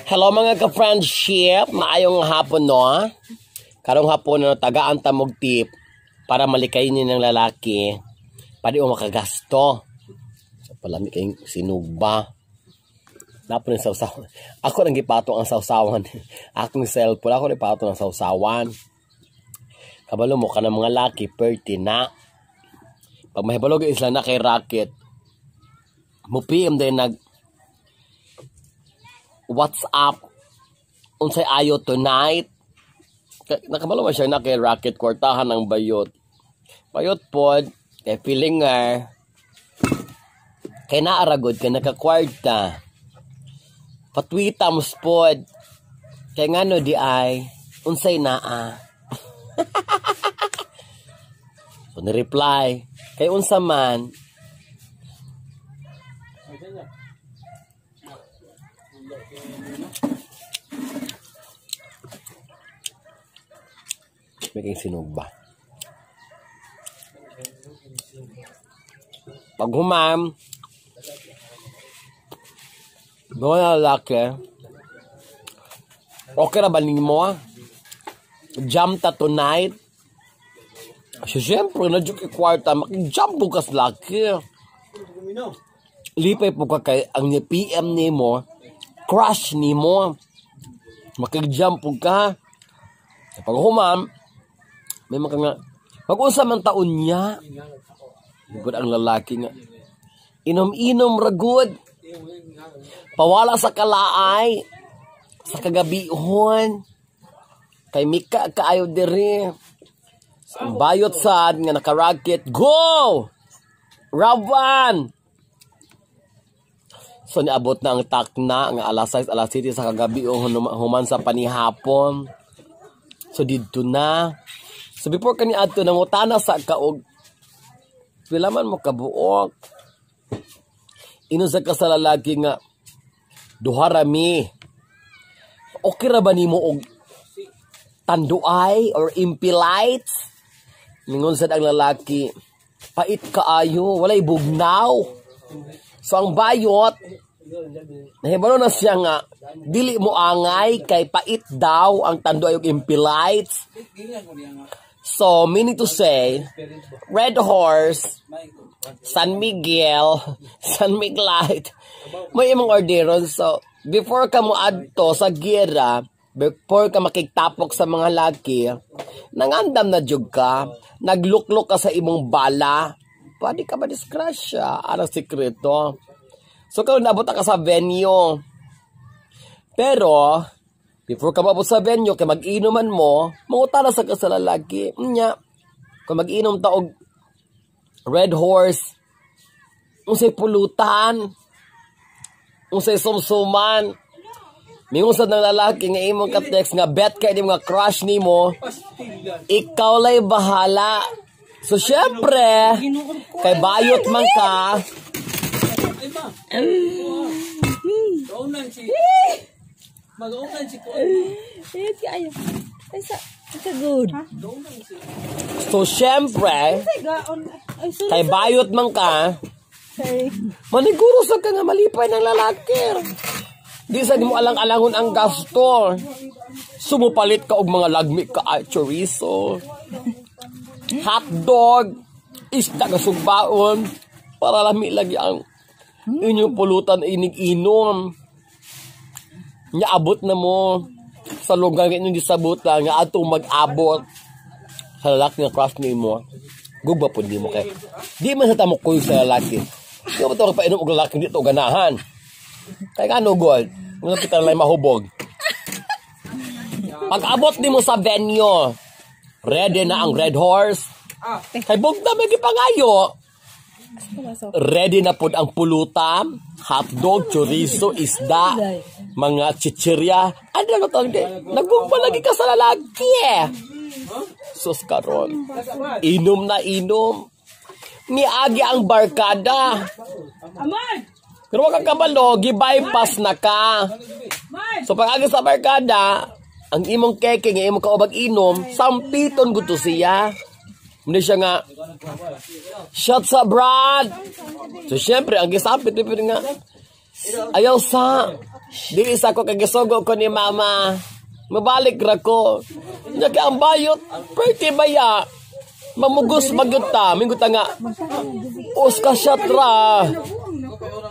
Hello mga ka-friendship, maayong hapon no. Karong hapon no, tagaan tamog tip para malikayin ng lalaki. Pwede o makagasto. So, palami kayong sinugba. Napon yung sausawan. Ako nang gipatong ang sausawan. Akong cellphone, ako nang gipatong ang sausawan. Kabalo mo ka ng mga laki, perti na. Pag mahibalog isla na kay Rocket, mo PM din nag WhatsApp unsay ayo tonight. Nakabalo man siya na kay Rocket, kwartahan ng bayot. Bayot pod, kay feeling nga, kay naaragod, kay nakakwarta. Patwita mo pod, kay nga no di ay, unsay naa. So ni-reply, kay unsa man, may sinugba. Pag humam, doon na lalaki, okay na ba mo? Jump ta tonight? So, siyempre, na-joke kwarta, makijump bukas laki. Lipay po ka kay, ang PM ni mo, crush ni mo. Makijump po ka. Pag humam, may mga nga, mag-unsa man taon niya. Lugod ang lalaki nga. Inom-inom ragod. Pawala sa kalaay. Sa kagabihon. Kay Mika kaayo diri. Ang bayot sad nga naka-Rocket. Go! Raban! So niabot na ang takna nga alas 6, alas 7 sa kagabi o human sa panihapon. So dito na. So before kani adto nangutana sa kaog pila man mo kabuok. Inusa ka sa lalaki nga duha rami. Okay ra ba nimo og tanduay or impilites? Ningon sad ang lalaki, pait kaayo, walay bugnaw. So ang bayot, nahibalo na siya nga, dili mo angay kay pait daw ang tanduay og impilites. So, meaning to say, Red Horse, San Miguel, San Miglite, may imong orderon. So, before ka mo adto sa gira, before ka makikitapok sa mga laki, nangandam na jug ka, nagluklok ka sa imong bala, pwede ka ba disgrasya? Anong sikreto? So, kung nabot ka sa venue, pero, before ka mabot sa venue, kay mag-inuman mo, mangutana sa ka sa lalaki. Nya, kung mag-inom taog Red Horse, unsay pulutan, unsay sumsuman, mingusad ng lalaki nga imong ka-text nga bet kay di mga crush nimo, ikaw lay bahala. So, syempre, kay bayot man ka, mag-ulan si ko. Ayo. Ay sa good. So, syempre, kay bayot man ka, maniguro sa ka nga malipay ng lalaki. Di sa di mo alang-alangon ang gasto. Sumupalit ka og mga lagmi ka chorizo, hotdog, isda ka sugbaon, para lami lagi ang inyong pulutan inig-inom. Nga abot na mo sa lugar nga inyong disabuta nga atong mag-abot sa lalaki nga crush ni mo. Gugba po di mo kay. Di man sa tamo kuyo sa lalaki. Di mo ito kapainom og lalaki dito ganahan. Kaya nga no gold. Nga kita lang mahubog. Pag-abot di mo sa venue, ready na ang Red Horse. Kay bugda may gipangayo. Ready na po ang pulutan, hotdog, chorizo, isda, mga chichirya. Ano na ito? Nagugba lagi ka sa lalaki eh. Sus karon, inom na inom. Niagi ang barkada. Pero wag kang kabalo, gi-bypass na ka. So pag agi sa barkada, ang imong keke, ang imong kaubag inom, sampiton gusto siya. Hindi siya nga, shots abroad. So, syempre, ang gisapit, nga, ayaw sa, Di isa ko kagisugo ko ni mama. Mabalik ra ko. Nya kay ang bayot, pretty baya. Mamugos magyuta, minguta nga. Uska syatra.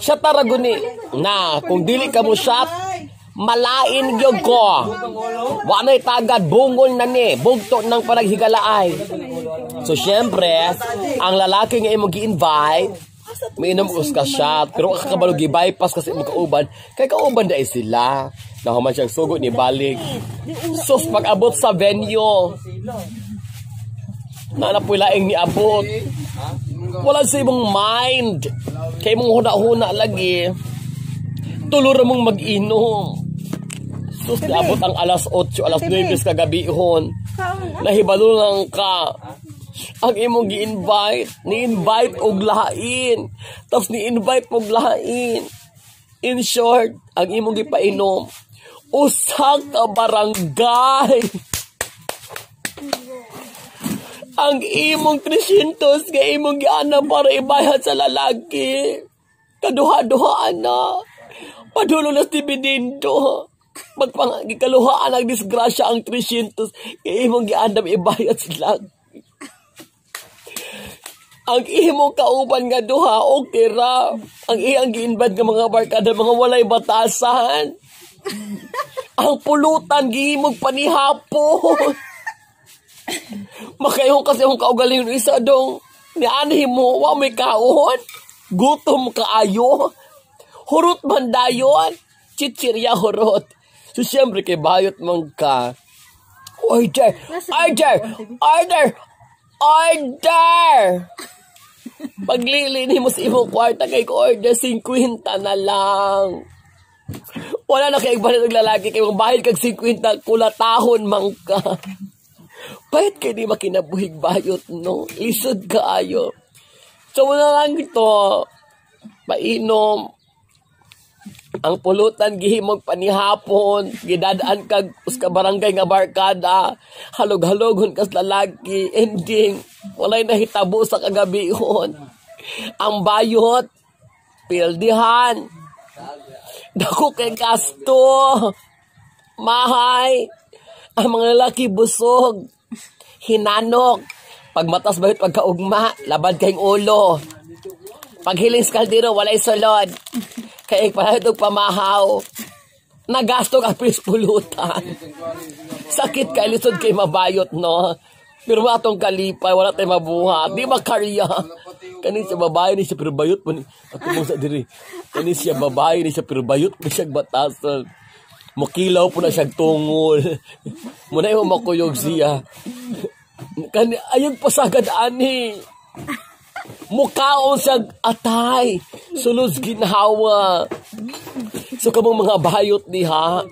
Syatra guni. Na, kung dili ka mo shot, malain gyud ko. Wa nay tagad bungol na ni, bugto nang panaghigalaay. So syempre, ang lalaki nga imong gi-invite, mainom uska shot, pero kakabalo gi-bypass kasi imong kauban, kay kauban dai sila. Nahuman siyang sugo ni balik. Sus pag-abot sa venue. Naanapoy laing ni abot. Wala sa imong mind. Kay mong huna-huna lagi. Tulura mong mag-inom. Sus, abot ang alas 8, alas 9 kagabihon. Nahibalo lang ka. Ang imong gi-invite, ni-invite og lahain. Tapos ni-invite og lahain. In short, ang imong gipainom, usang ka barangay. Ang imong 300 nga imong giana para ibayad sa lalaki. Kaduha-duhaan na. Padulo na dividendo. Magpangikaluhaan ang disgrasya ang 300 nga imong giandam ibayad sa lalaki. Ang imong kauban nga duha, okay ra. Ang iyang gi-invite nga mga barkada, mga walay batasan. Ang pulutan, gihimog panihapon. Makayong kasi yung kaugaling ng isa dong. Nianhi mo, wa may kaon. Gutom kaayo. Hurot man dayon. Chichirya hurot. So siyempre kay bayot mong ka. Order! Order! Order! Order! Paglilini mo sa imong kwarta kay ko order 50 na lang. Wala na kay igbalik ng lalaki kay mong bahid kag 50 kulatahon man ka. Bahit kay di makinabuhig bayot no. Lisod kaayo. So muna lang ito. Painom. Ang pulutan gihimog panihapon, gidadaan kag uska barangay nga barkada, halog-halogon kas lalaki, ending walay nahitabo sa kagabihon. Ang bayot pildihan. Dako kay gasto. Mahay. Ang mga lalaki busog. Hinanok. Pagmatas bayot pagkaugma, labad kayong ulo. Paghiling sa kaldero, walay solod. Kaya ipahitog pamahaw. Nagasto ka pulutan. Sakit ka, lisod kay mabayot, no? Pero atong kalipay, wala tayo mabuhat. Di makarya. Kanin siya babae, ni siya pero bayot. Ako mong sa diri. Kanin siya babae, ni siya pero bayot. Ni siya batasan. Mukilaw po na siya tungol. Muna yung makuyog siya. Ayun pasagad ani. Mukaon sa atay. Sulod ginhawa. So kamong mga bayot diha,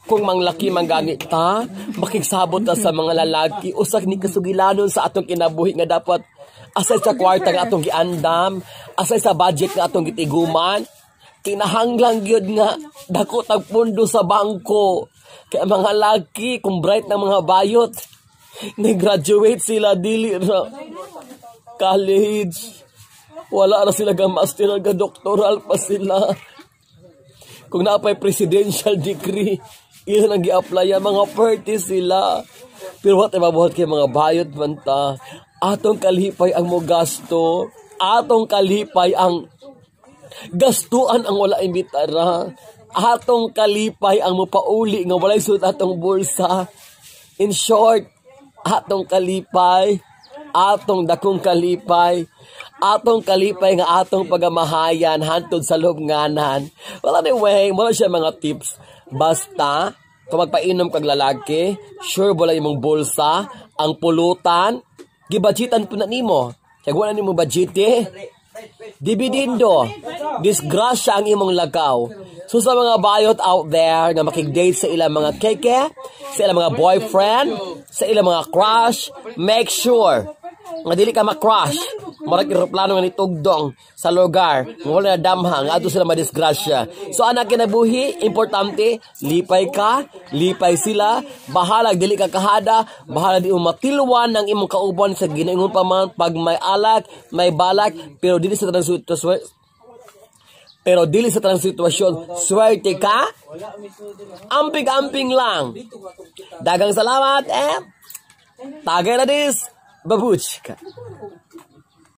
kung manglaki manggamit ta, makigsabot ta sa mga lalaki, usak ni kasugilanon sa atong kinabuhi nga dapat asay sa kwarta nga atong giandam, asay sa budget nga atong gitiguman, kinahanglang gyud nga dako tag pundo sa bangko. Kaya mga laki, kung bright na mga bayot, nag-graduate sila dili ra college. Wala na sila ga master ga doctoral pa sila. Kung napay presidential degree, ilan ang gi-apply mga 40 sila. Pero what mabuhat kay mga bayot man ta. Atong kalipay ang mo gasto. Atong kalipay ang gastuan ang wala imbitara. Atong kalipay ang mopauli nga walay sud atong bulsa. In short, atong kalipay, atong dakong kalipay, atong kalipay nga atong pagamahayan hantod sa lubnganan. Well, anyway, wala siya mga tips. Basta, kung magpainom kag lalaki, sure wala imong bulsa, ang pulutan, gibudgetan po na nimo. Kaya wala nimo budgete, dividendo, disgrasya ang imong lagaw. So sa mga bayot out there na makig-date sa ilang mga keke, sa ilang mga boyfriend, sa ilang mga crush, make sure nga dili ka ma-crush. Marag eroplano nga nitugdong sa lugar, nga wala na damhang, ato sila madisgrasya. So anak kinabuhi, importante, lipay ka, lipay sila, bahalag dili ka kahada, bahala di matilwan ng imong kauban sa ginaingon pa man pag may alak, may balak, pero dili sa Pero dili sa tanang sitwasyon, swerte ka, amping-amping lang. Dagang salamat, tagay na dis, babuchka.